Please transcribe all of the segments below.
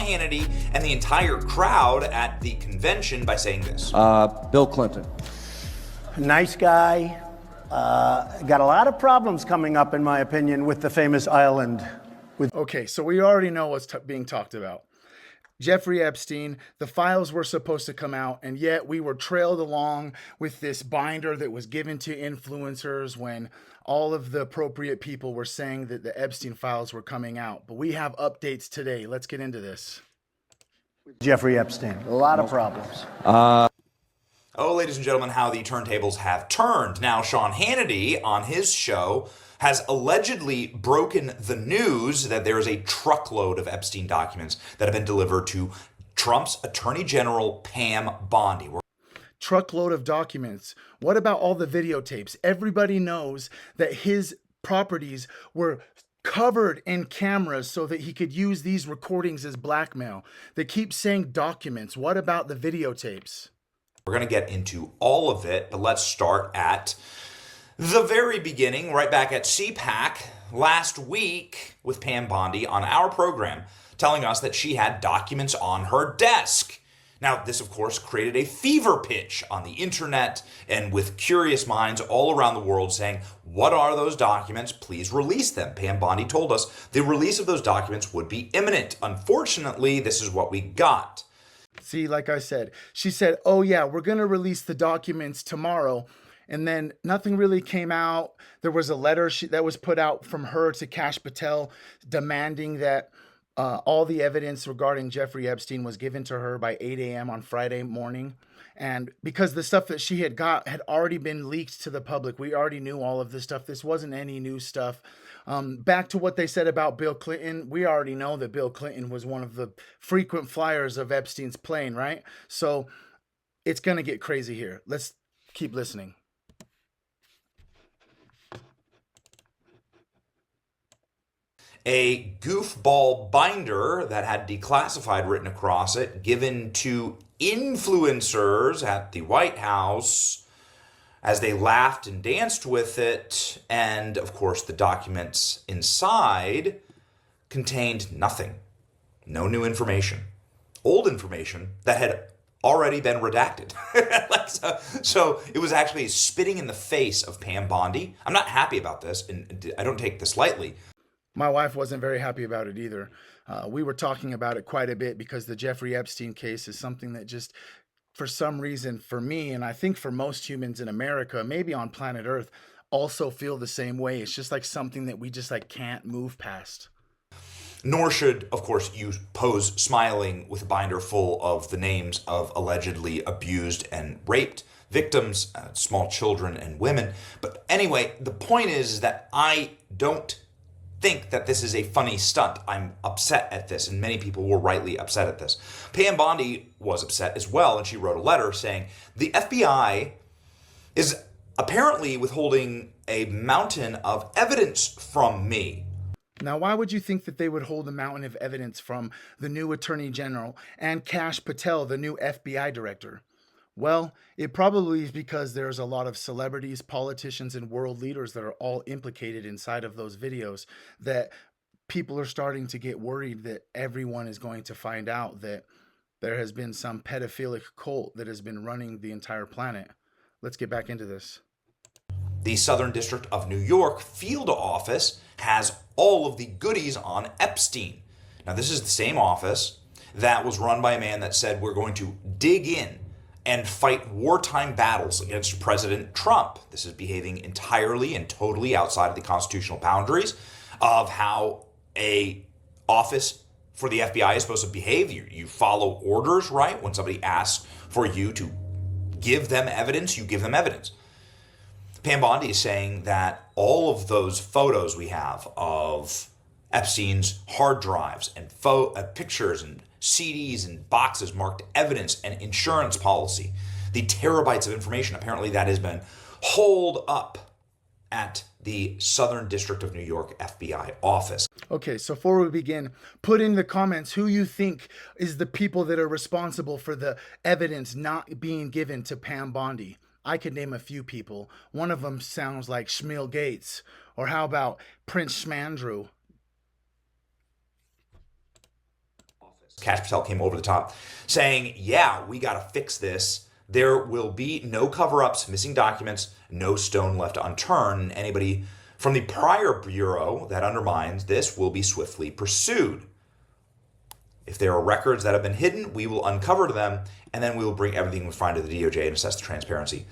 Hannity and the entire crowd at the convention by saying this. Bill Clinton. Nice guy. Got a lot of problems coming up, in my opinion, with the famous island. Okay, so we already know what's being talked about. Jeffrey Epstein, the files were supposed to come out, and yet we were trailed along with this binder that was given to influencers when all of the appropriate people were saying that the Epstein files were coming out. But we have updates today. Let's get into this. Jeffrey Epstein. A lot of problems. Oh, ladies and gentlemen, how the turntables have turned. Now, Sean Hannity, on his show, has allegedly broken the news that there is a truckload of Epstein documents that have been delivered to Trump's Attorney General, Pam Bondi. Truckload of documents. What about all the videotapes? Everybody knows that his properties were covered in cameras so that he could use these recordings as blackmail. They keep saying documents. What about the videotapes? We're going to get into all of it, but let's start at the very beginning, right back at CPAC last week with Pam Bondi on our program, telling us that she had documents on her desk. Now, this, of course, created a fever pitch on the internet and with curious minds all around the world saying, what are those documents? Please release them. Pam Bondi told us the release of those documents would be imminent. Unfortunately, this is what we got. See, like I said, she said, oh yeah, we're going to release the documents tomorrow. And then nothing really came out. There was a letter that was put out from her to Kash Patel demanding that all the evidence regarding Jeffrey Epstein was given to her by 8 a.m. on Friday morning. And because the stuff that she had got had already been leaked to the public, we already knew all of this stuff. This wasn't any new stuff. Back to what they said about Bill Clinton, we already know that Bill Clinton was one of the frequent flyers of Epstein's plane, right? So it's going to get crazy here. Let's keep listening. A goofball binder that had declassified written across it, given to influencers at the White House as they laughed and danced with it. And of course, the documents inside contained nothing. No new information. Old information that had already been redacted. So it was actually spitting in the face of Pam Bondi. I'm not happy about this, and I don't take this lightly. My wife wasn't very happy about it either. We were talking about it quite a bit because the Jeffrey Epstein case is something that just, for some reason, for me, and I think for most humans in America, maybe on planet Earth, also feel the same way. It's just like something that we just like can't move past. Nor should, of course, you pose smiling with a binder full of the names of allegedly abused and raped victims, small children and women. But anyway, the point is that I don't think that this is a funny stunt. I'm upset at this, and many people were rightly upset at this. Pam Bondi was upset as well, and she wrote a letter saying, the FBI is apparently withholding a mountain of evidence from me. Now, why would you think that they would hold a mountain of evidence from the new Attorney General and Kash Patel, the new FBI director? Well, it probably is because there's a lot of celebrities, politicians, and world leaders that are all implicated inside of those videos that people are starting to get worried that everyone is going to find out that there has been some pedophilic cult that has been running the entire planet. Let's get back into this. The Southern District of New York field office has all of the goodies on Epstein. Now, this is the same office that was run by a man that said we're going to dig in and fight wartime battles against President Trump. This is behaving entirely and totally outside of the constitutional boundaries of how a office for the FBI is supposed to behave. You follow orders, right? When somebody asks for you to give them evidence, you give them evidence. Pam Bondi is saying that all of those photos we have of Epstein's hard drives and pictures and CDs and boxes marked evidence and insurance policy, the terabytes of information apparently that has been holed up at the Southern District of New York FBI office. Okay, so before we begin, put in the comments who you think is the people that are responsible for the evidence not being given to Pam Bondi. I could name a few people. One of them sounds like Schmiel Gates, or how about Prince Schmandrew? Kash Patel came over the top saying, yeah, we got to fix this. There will be no cover-ups, missing documents, no stone left unturned. Anybody from the prior bureau that undermines this will be swiftly pursued. If there are records that have been hidden, we will uncover them, and then we will bring everything we find to the DOJ and assess the transparency.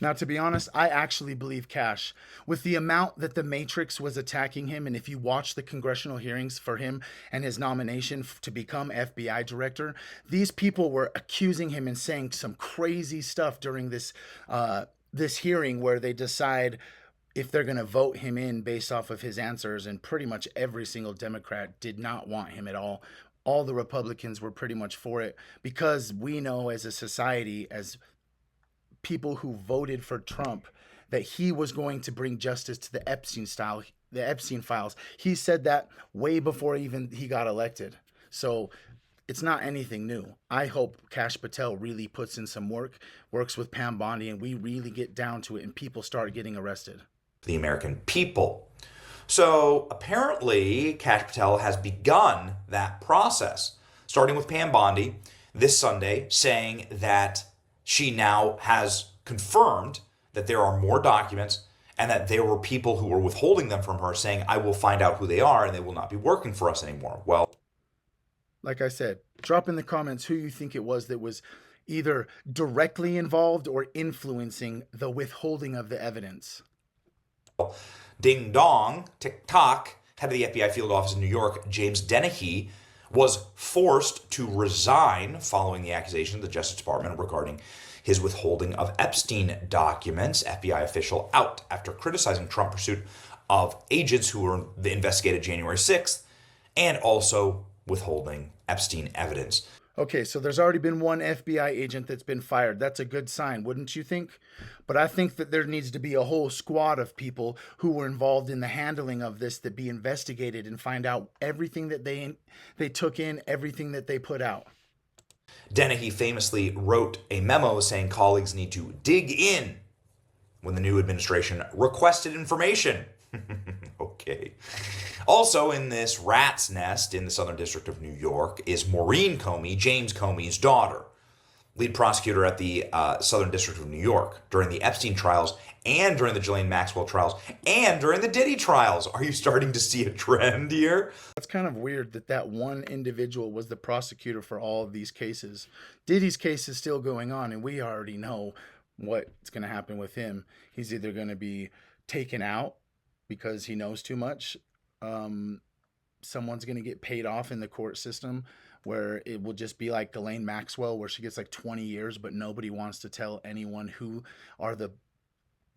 Now, to be honest, I actually believe Kash. With the amount that the Matrix was attacking him, and if you watch the congressional hearings for him and his nomination to become FBI director, these people were accusing him and saying some crazy stuff during this hearing where they decide if they're going to vote him in based off of his answers, and pretty much every single Democrat did not want him at all. All the Republicans were pretty much for it because we know as a society, as people who voted for Trump, that he was going to bring justice to the Epstein files. He said that way before even he got elected. So it's not anything new. I hope Kash Patel really puts in some work, works with Pam Bondi, and we really get down to it and people start getting arrested. The American people. So apparently Kash Patel has begun that process, starting with Pam Bondi this Sunday, saying that she now has confirmed that there are more documents and that there were people who were withholding them from her, saying, I will find out who they are and they will not be working for us anymore. Well, like I said, drop in the comments who you think it was that was either directly involved or influencing the withholding of the evidence. Ding dong, tick-tock, head of the FBI field office in New York, James Dennehy, was forced to resign following the accusation of the Justice Department regarding his withholding of Epstein documents. FBI official out after criticizing Trump pursuit of agents who were investigated January 6th and also withholding Epstein evidence. Okay, so there's already been one FBI agent that's been fired. That's a good sign, wouldn't you think? But I think that there needs to be a whole squad of people who were involved in the handling of this that be investigated and find out everything that they took in, everything that they put out. Dennehy famously wrote a memo saying colleagues need to dig in when the new administration requested information. Okay. Also in this rat's nest in the Southern District of New York is Maureen Comey, James Comey's daughter, lead prosecutor at the Southern District of New York during the Epstein trials and during the Ghislaine Maxwell trials and during the Diddy trials. Are you starting to see a trend here? That's kind of weird that one individual was the prosecutor for all of these cases. Diddy's case is still going on, and we already know what's going to happen with him. He's either going to be taken out because he knows too much. Someone's going to get paid off in the court system where it will just be like Ghislaine Maxwell, where she gets like 20 years, but nobody wants to tell anyone who are the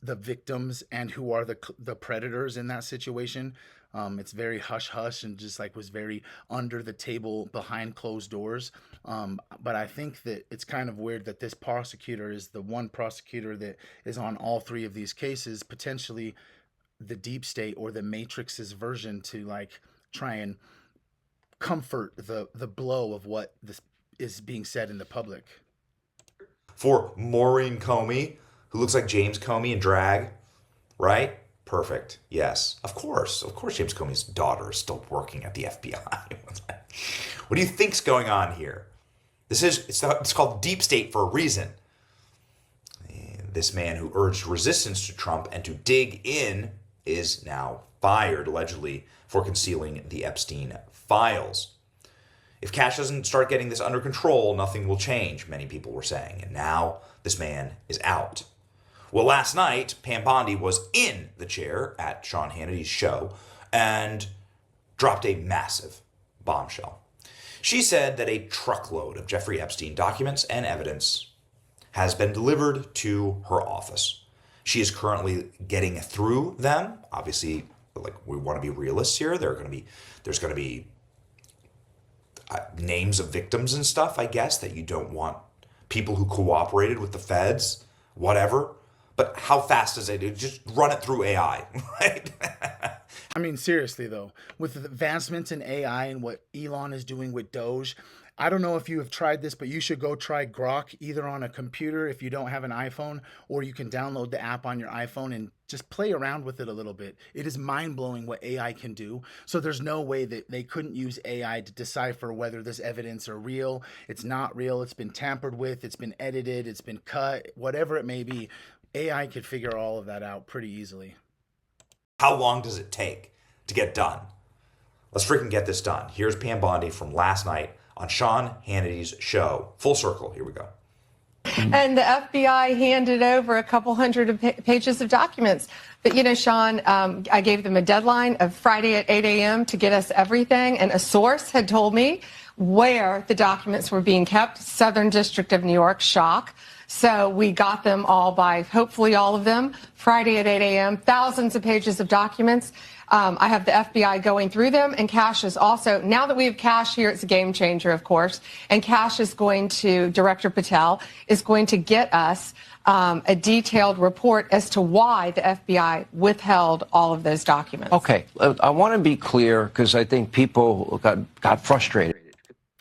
victims and who are the predators in that situation. It's very hush hush and just like was very under the table behind closed doors. But I think that it's kind of weird that this prosecutor is the one prosecutor that is on all three of these cases, potentially the deep state or the Matrix's version to like try and comfort the blow of what this is being said in the public. For Maureen Comey, who looks like James Comey in drag, right? Perfect. Yes, of course James Comey's daughter is still working at the FBI. What do you think's going on here? It's called deep state for a reason. This man who urged resistance to Trump and to dig in is now fired, allegedly, for concealing the Epstein files. If Kash doesn't start getting this under control, nothing will change, many people were saying. And now this man is out. Well, last night, Pam Bondi was in the chair at Sean Hannity's show and dropped a massive bombshell. She said that a truckload of Jeffrey Epstein documents and evidence has been delivered to her office. She is currently getting through them. Obviously, like, we want to be realists here. There's going to be names of victims and stuff, I guess, that you don't want people who cooperated with the feds, whatever. But how fast does it do? Just run it through AI, right? I mean, seriously, though, with the advancements in AI and what Elon is doing with Doge, I don't know if you have tried this, but you should go try Grok either on a computer if you don't have an iPhone, or you can download the app on your iPhone and just play around with it a little bit. It is mind blowing what AI can do. So there's no way that they couldn't use AI to decipher whether this evidence are real, it's not real, it's been tampered with, it's been edited, it's been cut, whatever it may be. AI could figure all of that out pretty easily. How long does it take to get done? Let's freaking get this done. Here's Pam Bondi from last night on Sean Hannity's show. Full circle. Here we go. And the FBI handed over a couple hundred pages of documents. But, you know, Sean, I gave them a deadline of Friday at 8 a.m. to get us everything. And a source had told me where the documents were being kept. Southern District of New York, shock. So we got them all by, hopefully all of them, Friday at 8 a.m., thousands of pages of documents. I have the FBI going through them, and Cash is also, now that we have Cash here, it's a game changer, of course, and Cash is going to, Director Patel is going to get us a detailed report as to why the FBI withheld all of those documents. Okay, I want to be clear because I think people got frustrated.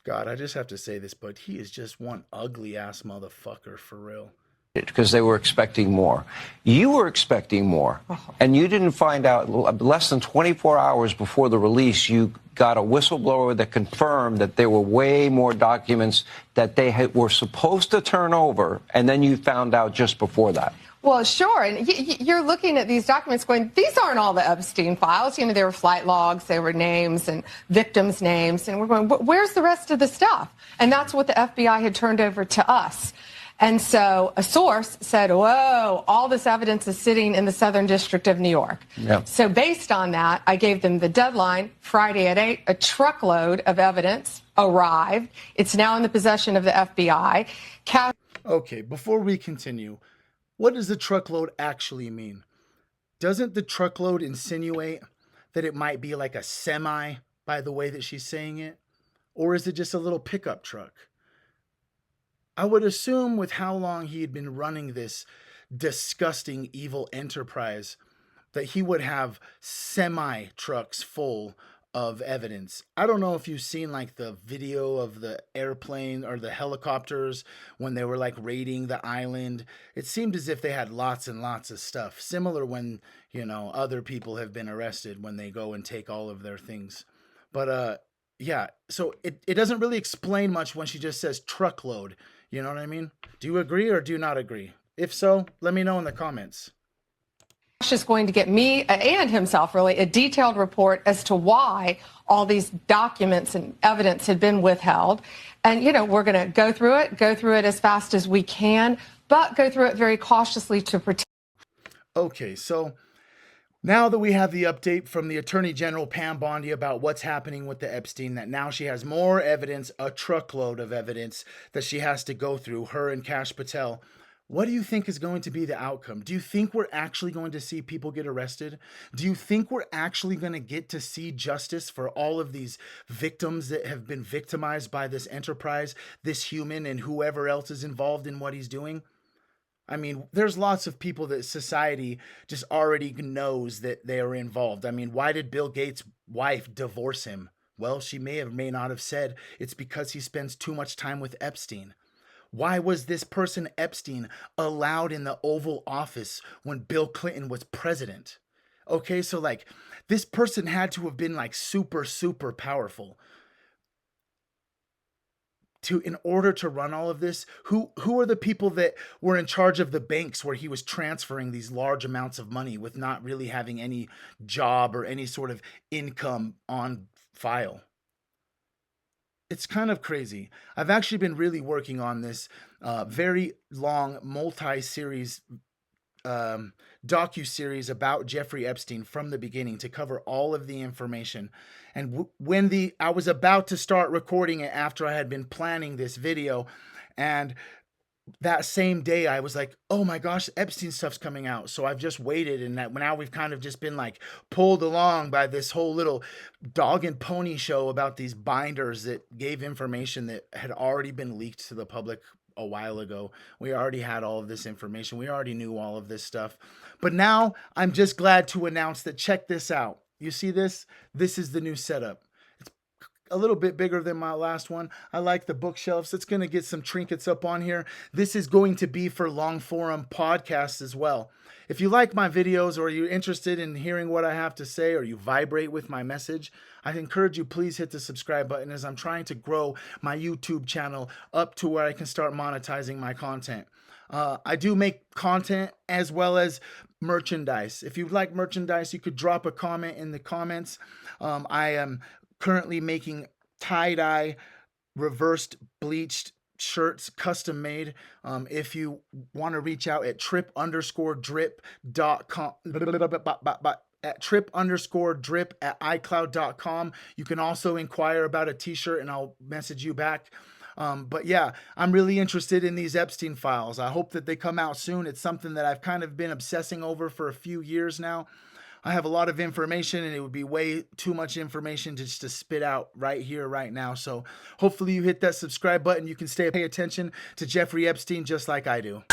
God, I just have to say this, but he is just one ugly ass motherfucker for real. Because they were expecting more. You were expecting more, and you didn't find out less than 24 hours before the release. You got a whistleblower that confirmed that there were way more documents that they were supposed to turn over, and then you found out just before that. Well, sure. And you're looking at these documents going, these aren't all the Epstein files. You know, there were flight logs, there were names and victims' names. And we're going, where's the rest of the stuff? And that's what the FBI had turned over to us. And so a source said, whoa, all this evidence is sitting in the Southern District of New York. Yep. So based on that, I gave them the deadline, Friday at 8, a truckload of evidence arrived. It's now in the possession of the FBI. Okay, before we continue, what does the truckload actually mean? Doesn't the truckload insinuate that it might be like a semi by the way that she's saying it? Or is it just a little pickup truck? I would assume with how long he had been running this disgusting evil enterprise that he would have semi trucks full of evidence. I don't know if you've seen like the video of the airplane or the helicopters when they were like raiding the island. It seemed as if they had lots and lots of stuff. Similar when, you know, other people have been arrested when they go and take all of their things. But yeah, so it doesn't really explain much when she just says truckload. You know what I mean? Do you agree or do you not agree? If so, let me know in the comments. Cash is going to get me and himself really a detailed report as to why all these documents and evidence had been withheld. And, you know, we're going to go through it as fast as we can, but go through it very cautiously to protect. Okay, so now that we have the update from the Attorney General Pam Bondi about what's happening with the Epstein, that now she has more evidence, a truckload of evidence that she has to go through, her and Cash Patel, what do you think is going to be the outcome? Do you think we're actually going to see people get arrested? Do you think we're actually going to get to see justice for all of these victims that have been victimized by this enterprise, this human, and whoever else is involved in what he's doing? I mean, there's lots of people that society just already knows that they are involved. I mean, why did Bill Gates' wife divorce him? Well, she may not have said it's because he spends too much time with Epstein. Why was this person Epstein allowed in the Oval Office when Bill Clinton was president? Okay, so like this person had to have been like super, super powerful. In order to run all of this, who are the people that were in charge of the banks where he was transferring these large amounts of money with not really having any job or any sort of income on file? It's kind of crazy. I've actually been really working on this very long multi-series docu-series about Jeffrey Epstein from the beginning to cover all of the information. And when I was about to start recording it after I had been planning this video, and that same day I was like, oh my gosh, Epstein stuff's coming out. So I've just waited, and now we've kind of just been like pulled along by this whole little dog and pony show about these binders that gave information that had already been leaked to the public a while ago. We already had all of this information. We already knew all of this stuff. But now I'm just glad to announce that, check this out. You see this? This is the new setup. It's a little bit bigger than my last one. I like the bookshelves. It's going to get some trinkets up on here. This is going to be for long form podcasts as well. If you like my videos or you're interested in hearing what I have to say or you vibrate with my message, I encourage you, please hit the subscribe button as I'm trying to grow my YouTube channel up to where I can start monetizing my content. I do make content as well as merchandise. If you like merchandise, you could drop a comment in the comments. I am currently making tie-dye, reversed bleached shirts, custom made. If you want to reach out at trip_drip.com at trip_drip@icloud.com. You can also inquire about a t-shirt and I'll message you back. But yeah, I'm really interested in these Epstein files. I hope that they come out soon. It's something that I've kind of been obsessing over for a few years now. I have a lot of information and it would be way too much information just to spit out right here, right now. So hopefully you hit that subscribe button. You can pay attention to Jeffrey Epstein just like I do.